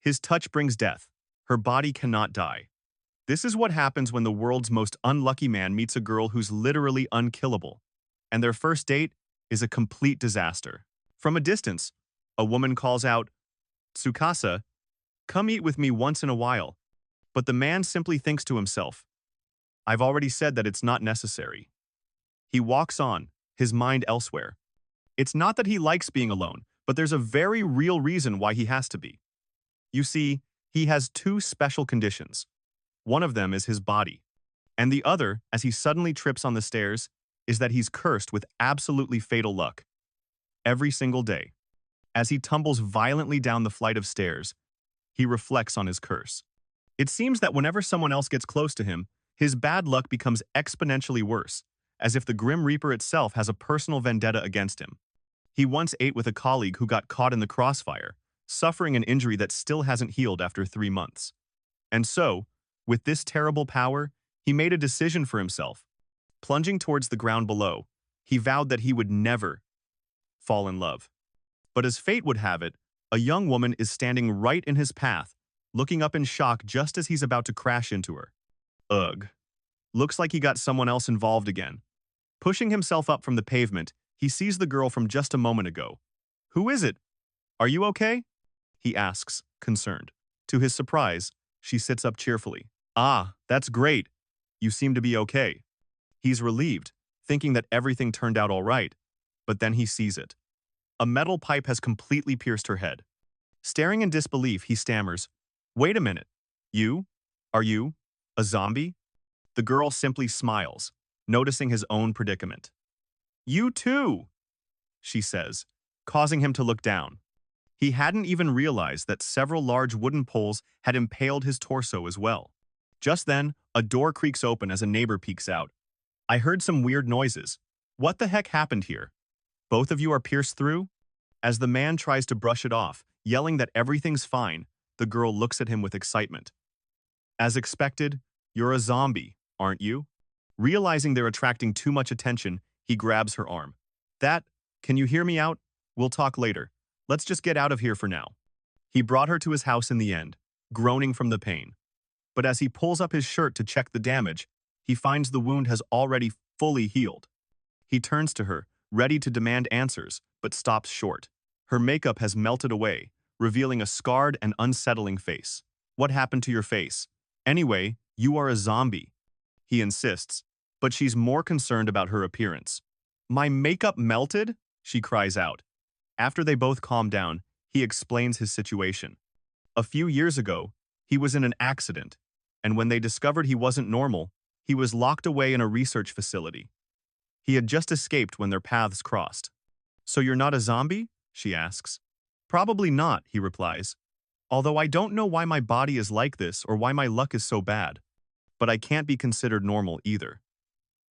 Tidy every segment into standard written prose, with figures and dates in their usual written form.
His touch brings death. Her body cannot die. This is what happens when the world's most unlucky man meets a girl who's literally unkillable, and their first date is a complete disaster. From a distance, a woman calls out, "Tsukasa, come eat with me once in a while." But the man simply thinks to himself, "I've already said that it's not necessary." He walks on, his mind elsewhere. It's not that he likes being alone, but there's a very real reason why he has to be. You see, he has two special conditions. One of them is his body, and the other, as he suddenly trips on the stairs, is that he's cursed with absolutely fatal luck. Every single day, as he tumbles violently down the flight of stairs, he reflects on his curse. It seems that whenever someone else gets close to him, his bad luck becomes exponentially worse, as if the Grim Reaper itself has a personal vendetta against him. He once ate with a colleague who got caught in the crossfire, suffering an injury that still hasn't healed after 3 months. And so, with this terrible power, he made a decision for himself. Plunging towards the ground below, he vowed that he would never fall in love. But as fate would have it, a young woman is standing right in his path, looking up in shock just as he's about to crash into her. Ugh. Looks like he got someone else involved again. Pushing himself up from the pavement, he sees the girl from just a moment ago. "Who is it? Are you okay?" he asks, concerned. To his surprise, she sits up cheerfully. "Ah, that's great. You seem to be okay." He's relieved, thinking that everything turned out all right, but then he sees it. A metal pipe has completely pierced her head. Staring in disbelief, he stammers, "Wait a minute. Are you a zombie?" The girl simply smiles, noticing his own predicament. "You too," she says, causing him to look down. He hadn't even realized that several large wooden poles had impaled his torso as well. Just then, a door creaks open as a neighbor peeks out. "I heard some weird noises. What the heck happened here? Both of you are pierced through?" As the man tries to brush it off, yelling that everything's fine, the girl looks at him with excitement. "As expected, you're a zombie, aren't you?" Realizing they're attracting too much attention, he grabs her arm. Can you hear me out? We'll talk later. Let's just get out of here for now." He brought her to his house in the end, groaning from the pain. But as he pulls up his shirt to check the damage, he finds the wound has already fully healed. He turns to her, ready to demand answers, but stops short. Her makeup has melted away, revealing a scarred and unsettling face. "What happened to your face? Anyway, you are a zombie," he insists, but she's more concerned about her appearance. "My makeup melted?" she cries out. After they both calm down, he explains his situation. A few years ago, he was in an accident, and when they discovered he wasn't normal, he was locked away in a research facility. He had just escaped when their paths crossed. "So you're not a zombie?" she asks. "Probably not," he replies. "Although I don't know why my body is like this or why my luck is so bad. But I can't be considered normal either."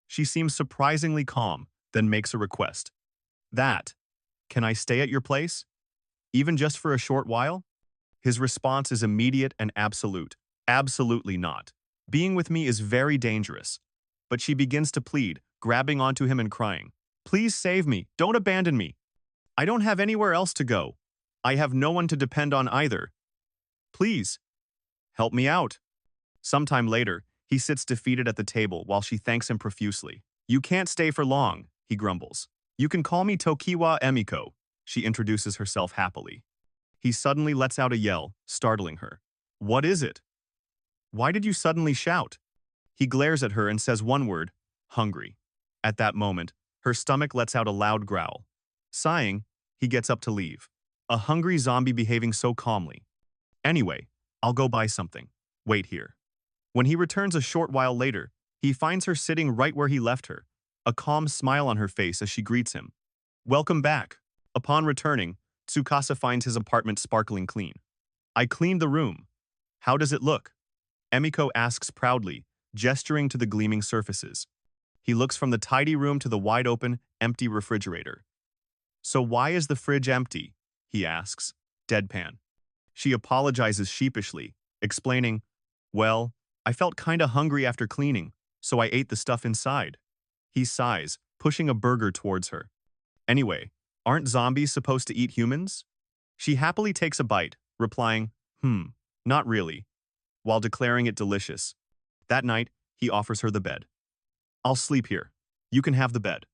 She seems surprisingly calm, then makes a request. "Can I stay at your place? Even just for a short while?" His response is immediate and absolute. "Absolutely not. Being with me is very dangerous." But she begins to plead, grabbing onto him and crying, "Please save me. Don't abandon me. I don't have anywhere else to go. I have no one to depend on either. Please, help me out." Sometime later, he sits defeated at the table while she thanks him profusely. "You can't stay for long," he grumbles. "You can call me Tokiwa Emiko," she introduces herself happily. He suddenly lets out a yell, startling her. "What is it? Why did you suddenly shout?" He glares at her and says one word, "Hungry." At that moment, her stomach lets out a loud growl. Sighing, he gets up to leave. A hungry zombie behaving so calmly. "Anyway, I'll go buy something. Wait here." When he returns a short while later, he finds her sitting right where he left her, a calm smile on her face as she greets him. "Welcome back." Upon returning, Tsukasa finds his apartment sparkling clean. "I cleaned the room. How does it look?" Emiko asks proudly, gesturing to the gleaming surfaces. He looks from the tidy room to the wide-open, empty refrigerator. "So why is the fridge empty?" he asks, deadpan. She apologizes sheepishly, explaining, "Well, I felt kinda hungry after cleaning, so I ate the stuff inside." He sighs, pushing a burger towards her. "Anyway, aren't zombies supposed to eat humans?" She happily takes a bite, replying, Hmm, not really, while declaring it delicious. That night, he offers her the bed. I'll sleep here. You can have the bed.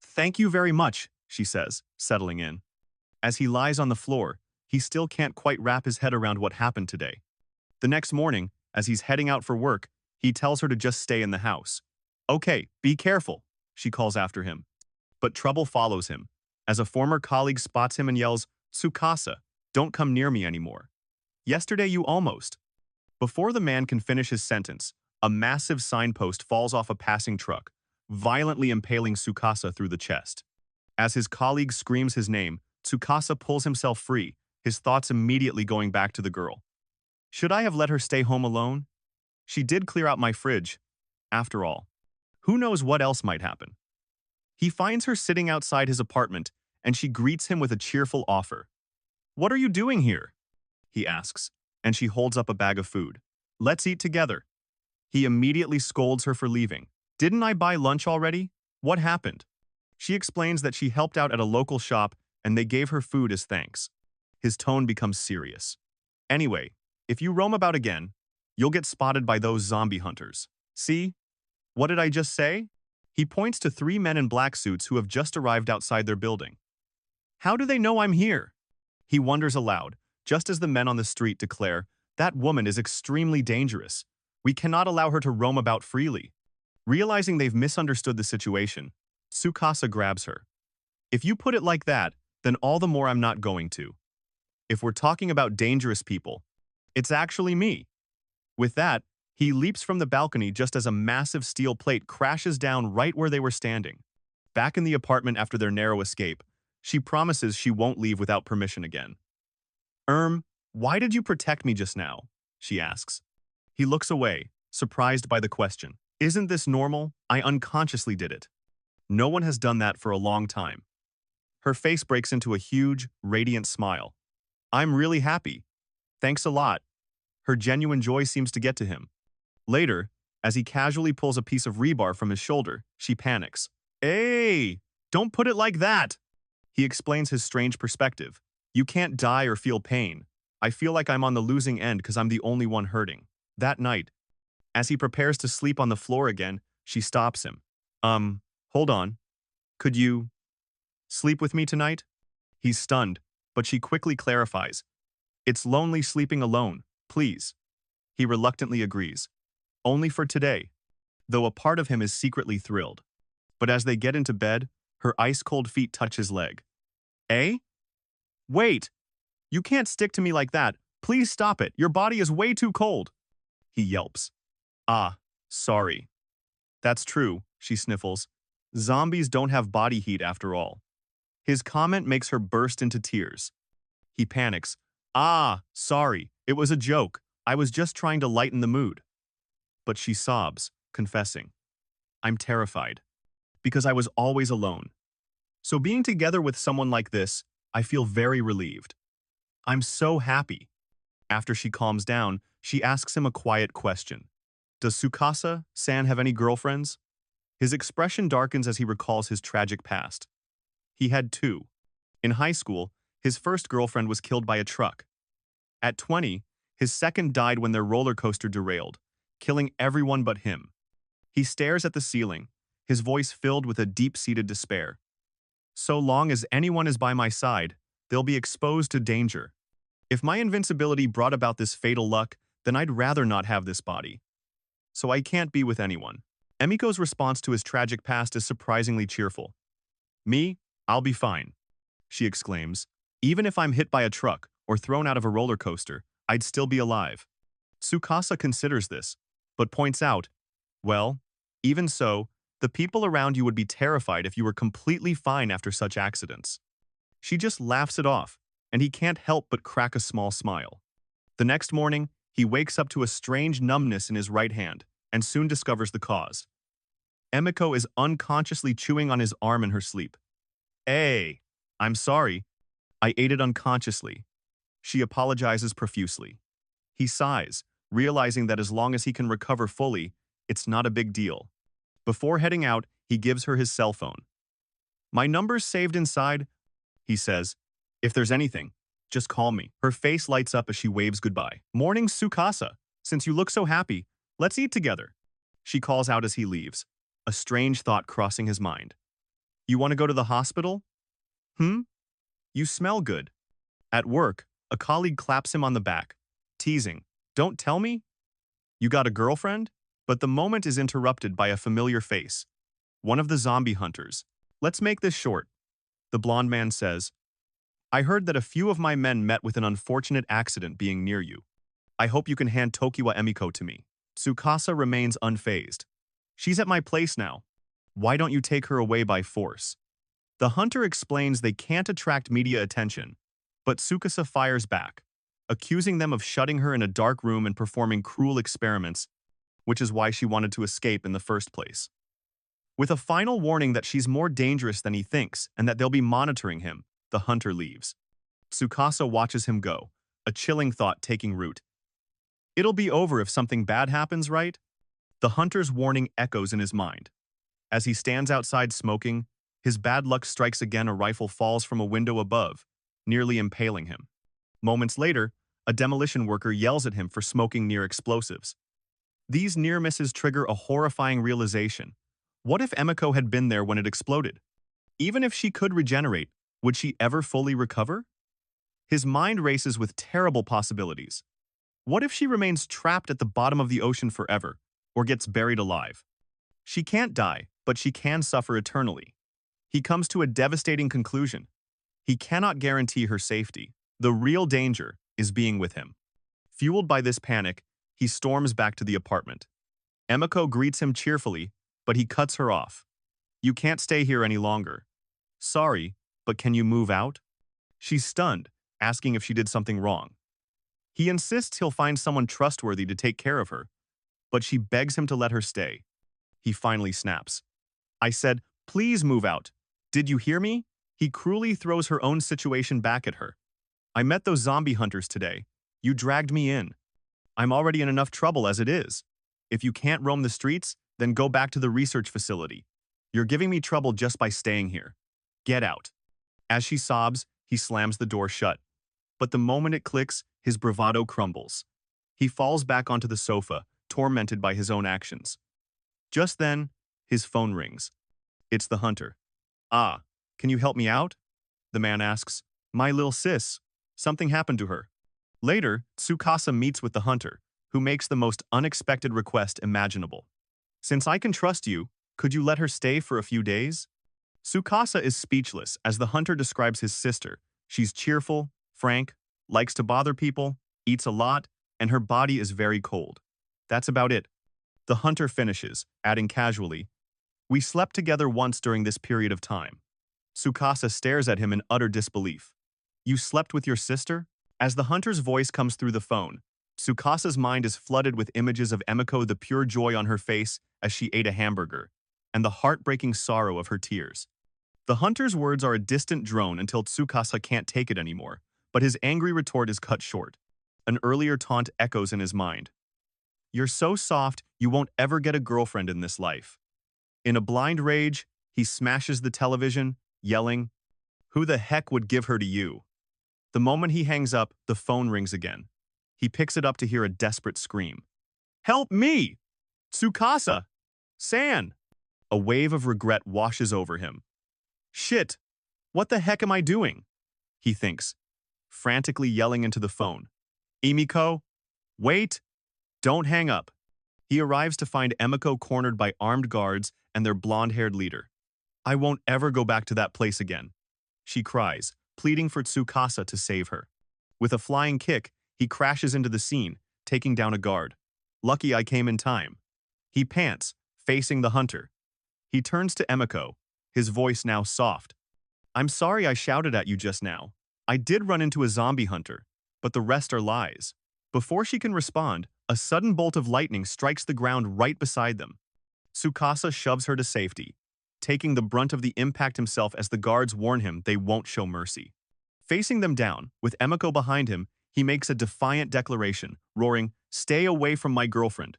Thank you very much, she says, settling in. As he lies on the floor, he still can't quite wrap his head around what happened today. The next morning, as he's heading out for work, he tells her to just stay in the house. Okay, be careful, she calls after him. But trouble follows him, as a former colleague spots him and yells, Tsukasa, don't come near me anymore. Yesterday you almost. Before the man can finish his sentence, a massive signpost falls off a passing truck, violently impaling Tsukasa through the chest. As his colleague screams his name, Tsukasa pulls himself free, his thoughts immediately going back to the girl. Should I have let her stay home alone? She did clear out my fridge. After all, who knows what else might happen? He finds her sitting outside his apartment, and she greets him with a cheerful offer. What are you doing here? He asks, and she holds up a bag of food. Let's eat together. He immediately scolds her for leaving. Didn't I buy lunch already? What happened? She explains that she helped out at a local shop and they gave her food as thanks. His tone becomes serious. Anyway, if you roam about again, you'll get spotted by those zombie hunters. See? What did I just say? He points to 3 men in black suits who have just arrived outside their building. How do they know I'm here? He wonders aloud, just as the men on the street declare, that woman is extremely dangerous. We cannot allow her to roam about freely. Realizing they've misunderstood the situation, Tsukasa grabs her. If you put it like that, then all the more I'm not going to. If we're talking about dangerous people, it's actually me. With that, he leaps from the balcony just as a massive steel plate crashes down right where they were standing. Back in the apartment after their narrow escape, she promises she won't leave without permission again. Why did you protect me just now? She asks. He looks away, surprised by the question. Isn't this normal? I unconsciously did it. No one has done that for a long time. Her face breaks into a huge, radiant smile. I'm really happy. Thanks a lot. Her genuine joy seems to get to him. Later, as he casually pulls a piece of rebar from his shoulder, she panics. Hey, don't put it like that! He explains his strange perspective. You can't die or feel pain. I feel like I'm on the losing end because I'm the only one hurting. That night, as he prepares to sleep on the floor again, she stops him. Hold on. Could you sleep with me tonight? He's stunned, but she quickly clarifies. It's lonely sleeping alone, please. He reluctantly agrees. Only for today, though a part of him is secretly thrilled. But as they get into bed, her ice-cold feet touch his leg. Eh? Wait! You can't stick to me like that. Please stop it. Your body is way too cold. He yelps. Ah, sorry. That's true, she sniffles. Zombies don't have body heat after all. His comment makes her burst into tears. He panics. Ah, sorry. It was a joke. I was just trying to lighten the mood. But she sobs, confessing. I'm terrified. Because I was always alone. So being together with someone like this, I feel very relieved. I'm so happy. After she calms down, she asks him a quiet question. Does Tsukasa-san have any girlfriends? His expression darkens as he recalls his tragic past. He had 2. In high school, his first girlfriend was killed by a truck. At 20, his second died when their roller coaster derailed, killing everyone but him. He stares at the ceiling, his voice filled with a deep-seated despair. So long as anyone is by my side, they'll be exposed to danger. If my invincibility brought about this fatal luck, then I'd rather not have this body. So I can't be with anyone. Emiko's response to his tragic past is surprisingly cheerful. Me, I'll be fine, she exclaims. Even if I'm hit by a truck or thrown out of a roller coaster, I'd still be alive. Tsukasa considers this, but points out, well, even so, the people around you would be terrified if you were completely fine after such accidents. She just laughs it off, and he can't help but crack a small smile. The next morning, he wakes up to a strange numbness in his right hand, and soon discovers the cause. Emiko is unconsciously chewing on his arm in her sleep. Hey, I'm sorry. I ate it unconsciously. She apologizes profusely. He sighs, realizing that as long as he can recover fully, it's not a big deal. Before heading out, he gives her his cell phone. My number's saved inside, he says. If there's anything, Just call me. Her face lights up as she waves goodbye. Morning, Tsukasa. Since you look so happy, let's eat together. She calls out as he leaves, a strange thought crossing his mind. You want to go to the hospital? You smell good. At work, a colleague claps him on the back, teasing. Don't tell me? You got a girlfriend? But the moment is interrupted by a familiar face. One of the zombie hunters. Let's make this short. The blonde man says, I heard that a few of my men met with an unfortunate accident being near you. I hope you can hand Tokiwa Emiko to me. Tsukasa remains unfazed. She's at my place now. Why don't you take her away by force? The hunter explains they can't attract media attention, but Tsukasa fires back, accusing them of shutting her in a dark room and performing cruel experiments, which is why she wanted to escape in the first place. With a final warning that she's more dangerous than he thinks and that they'll be monitoring him, the hunter leaves. Tsukasa watches him go, a chilling thought taking root. It'll be over if something bad happens, right? The hunter's warning echoes in his mind. As he stands outside smoking, his bad luck strikes again. A rifle falls from a window above, nearly impaling him. Moments later, a demolition worker yells at him for smoking near explosives. These near misses trigger a horrifying realization. What if Emiko had been there when it exploded? Even if she could regenerate, would she ever fully recover? His mind races with terrible possibilities. What if she remains trapped at the bottom of the ocean forever, or gets buried alive? She can't die, but she can suffer eternally. He comes to a devastating conclusion. He cannot guarantee her safety. The real danger is being with him. Fueled by this panic, he storms back to the apartment. Emiko greets him cheerfully, but he cuts her off. You can't stay here any longer. Sorry, but can you move out? She's stunned, asking if she did something wrong. He insists he'll find someone trustworthy to take care of her, but she begs him to let her stay. He finally snaps. I said, please move out. Did you hear me? He cruelly throws her own situation back at her. I met those zombie hunters today. You dragged me in. I'm already in enough trouble as it is. If you can't roam the streets, then go back to the research facility. You're giving me trouble just by staying here. Get out. As she sobs, he slams the door shut. But the moment it clicks, his bravado crumbles. He falls back onto the sofa, tormented by his own actions. Just then, his phone rings. It's the hunter. Ah, can you help me out? The man asks. My lil sis. Something happened to her. Later, Tsukasa meets with the hunter, who makes the most unexpected request imaginable. Since I can trust you, could you let her stay for a few days? Tsukasa is speechless as the hunter describes his sister. She's cheerful, frank, likes to bother people, eats a lot, and her body is very cold. That's about it. The hunter finishes, adding casually, we slept together once during this period of time. Tsukasa stares at him in utter disbelief. You slept with your sister? As the hunter's voice comes through the phone, Tsukasa's mind is flooded with images of Emiko, the pure joy on her face as she ate a hamburger, and the heartbreaking sorrow of her tears. The hunter's words are a distant drone until Tsukasa can't take it anymore, but his angry retort is cut short. An earlier taunt echoes in his mind. You're so soft, you won't ever get a girlfriend in this life. In a blind rage, he smashes the television, yelling, who the heck would give her to you? The moment he hangs up, the phone rings again. He picks it up to hear a desperate scream. Help me! Tsukasa! San! A wave of regret washes over him. Shit! What the heck am I doing? He thinks, frantically yelling into the phone. Emiko? Wait! Don't hang up. He arrives to find Emiko cornered by armed guards and their blonde-haired leader. I won't ever go back to that place again. She cries, pleading for Tsukasa to save her. With a flying kick, he crashes into the scene, taking down a guard. Lucky I came in time. He pants, facing the hunter. He turns to Emiko, his voice now soft. I'm sorry I shouted at you just now. I did run into a zombie hunter, but the rest are lies. Before she can respond, a sudden bolt of lightning strikes the ground right beside them. Tsukasa shoves her to safety, taking the brunt of the impact himself as the guards warn him they won't show mercy. Facing them down, with Emiko behind him, he makes a defiant declaration, roaring, "Stay away from my girlfriend."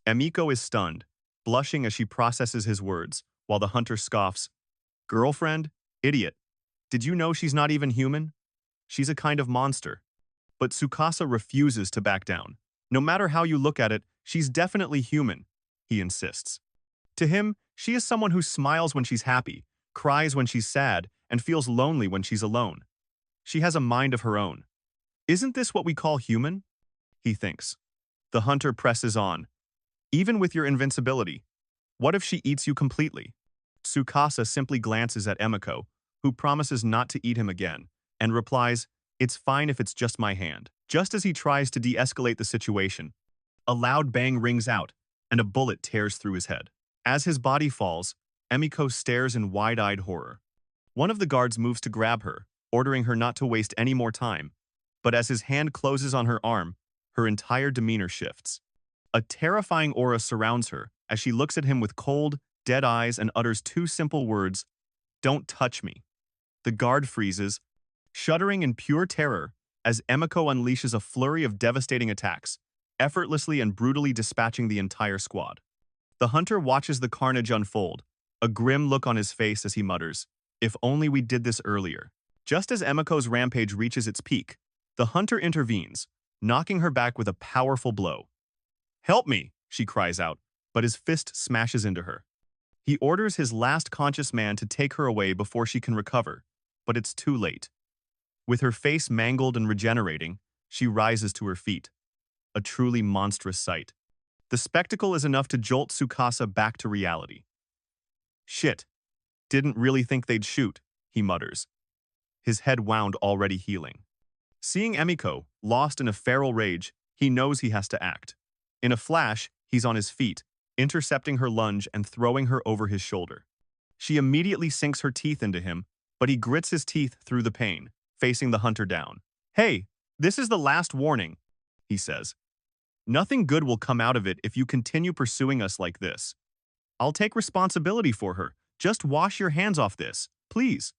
Emiko is stunned, blushing as she processes his words, while the hunter scoffs. Girlfriend? Idiot. Did you know she's not even human? she's a kind of monster. But Tsukasa refuses to back down. No matter how you look at it, she's definitely human, he insists. To him, she is someone who smiles when she's happy, cries when she's sad, and feels lonely when she's alone. She has a mind of her own. Isn't this what we call human? He thinks. The hunter presses on. Even with your invincibility, what if she eats you completely? Tsukasa simply glances at Emiko, who promises not to eat him again, and replies, "It's fine if it's just my hand." Just as he tries to de-escalate the situation, a loud bang rings out, and a bullet tears through his head. As his body falls, Emiko stares in wide-eyed horror. One of the guards moves to grab her, ordering her not to waste any more time. But as his hand closes on her arm, her entire demeanor shifts. A terrifying aura surrounds her as she looks at him with cold, dead eyes and utters two simple words, "Don't touch me." The guard freezes, shuddering in pure terror as Emiko unleashes a flurry of devastating attacks, effortlessly and brutally dispatching the entire squad. The hunter watches the carnage unfold, a grim look on his face as he mutters, "If only we did this earlier." Just as Emiko's rampage reaches its peak, the hunter intervenes, knocking her back with a powerful blow. "Help me!" she cries out, but his fist smashes into her. He orders his last conscious man to take her away before she can recover, but it's too late. With her face mangled and regenerating, she rises to her feet. A truly monstrous sight. The spectacle is enough to jolt Tsukasa back to reality. "Shit. Didn't really think they'd shoot," he mutters, his head wound already healing. Seeing Emiko, lost in a feral rage, he knows he has to act. In a flash, he's on his feet, intercepting her lunge and throwing her over his shoulder. She immediately sinks her teeth into him, but he grits his teeth through the pain, facing the hunter down. "Hey, this is the last warning," he says. "Nothing good will come out of it if you continue pursuing us like this. I'll take responsibility for her. Just wash your hands off this, please."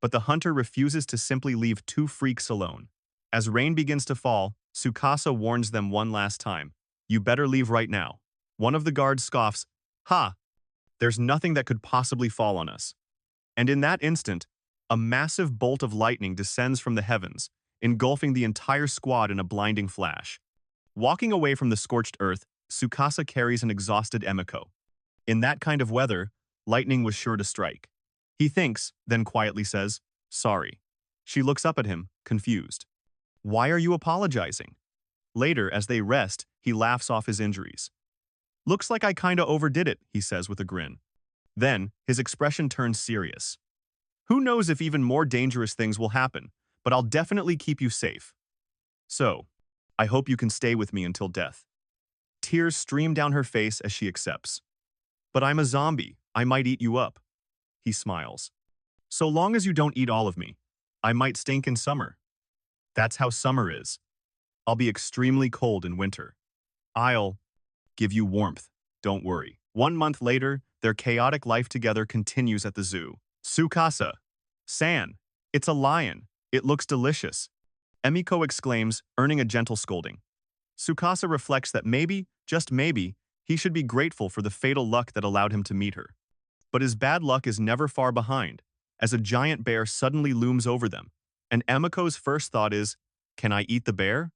But the hunter refuses to simply leave two freaks alone. As rain begins to fall, Tsukasa warns them one last time. "You better leave right now." One of the guards scoffs, "Ha! There's nothing that could possibly fall on us." And in that instant, a massive bolt of lightning descends from the heavens, engulfing the entire squad in a blinding flash. Walking away from the scorched earth, Tsukasa carries an exhausted Emiko. In that kind of weather, lightning was sure to strike. He thinks, then quietly says, "Sorry." She looks up at him, confused. "Why are you apologizing?" Later, as they rest, he laughs off his injuries. "Looks like I kinda overdid it," he says with a grin. Then, his expression turns serious. "Who knows if even more dangerous things will happen, but I'll definitely keep you safe. So, I hope you can stay with me until death." Tears stream down her face as she accepts. "But I'm a zombie. I might eat you up." He smiles. "So long as you don't eat all of me, I might stink in summer. That's how summer is. I'll be extremely cold in winter. I'll give you warmth, don't worry." 1 month later, their chaotic life together continues at the zoo. "Tsukasa! San! It's a lion! It looks delicious!" Emiko exclaims, earning a gentle scolding. Tsukasa reflects that maybe, just maybe, he should be grateful for the fatal luck that allowed him to meet her. But his bad luck is never far behind, as a giant bear suddenly looms over them, and Emiko's first thought is, "Can I eat the bear?"